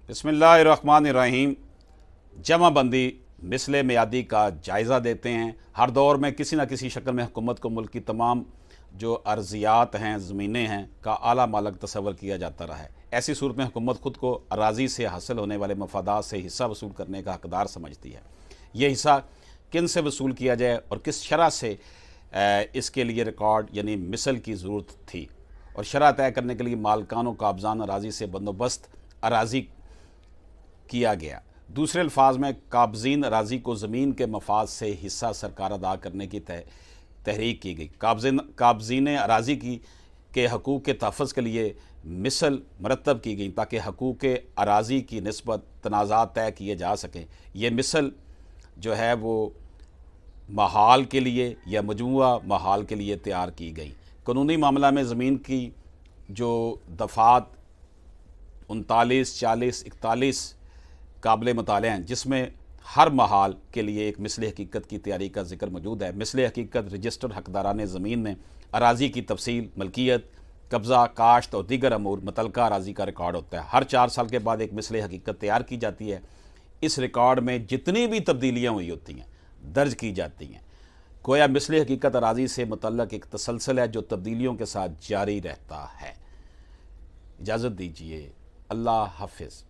बिस्मिल्लाहिर्रहमानिर्रहीम। जमा बंदी मिसले मियादी का जायज़ा देते हैं। हर दौर में किसी न किसी शक्ल में हुकूमत को मुल्क की तमाम जो अर्जियात हैं, ज़मीनें हैं का आला मालक तस्वर किया जाता रहा है। ऐसी सूरत में हुकूमत ख़ुद को अराज़ी से हासिल होने वाले मफादात से हिस्सा वसूल करने का हकदार समझती है। ये हिस्सा किन से वसूल किया जाए और किस शरह से इसके लिए रिकॉर्ड यानी मिसल की ज़रूरत थी, और शरह तय करने के लिए मालकान व काबजान अराज़ी से बंदोबस्त अराज़ी किया गया। दूसरे अल्फाज में काबजीन अराज़ी को ज़मीन के मफाद से हिस्सा सरकार अदा करने की तहरीक की गई। काबजीन अराज़ी के हकूक़ के तहफ़्फ़ुज़ के लिए मिसल मरतब की गई ताकि हकूक़ अराज़ी की निस्बत तनाज़ात तय किए जा सकें। ये मिसल जो है वो महाल के लिए या मजमूआ महाल के लिए तैयार की गई। कानूनी मामला में ज़मीन की जो दफ़ात 39, 40, 41 काबिल मुताले हैं, जिसमें हर महाल के लिए एक मिसल हकीकत की तैयारी का जिक्र मौजूद है। मिसल हकीकत रजिस्टर हकदारान ज़मीन में अराज़ी की तफसील, मलकियत, कब्ज़ा, काश्त और दीगर अमूर मुतल्लका अराज़ी का रिकॉर्ड होता है। हर 4 साल के बाद एक मिसल हकीकत तैयार की जाती है। इस रिकॉर्ड में जितनी भी तब्दीलियाँ हुई होती हैं दर्ज की जाती हैं। गोया मिसल हकीकत अराज़ी से मुतल्लक एक तसलसल है जो तब्दीलियों के साथ जारी रहता है। इजाज़त दीजिए। अल्लाह हाफ़िज़।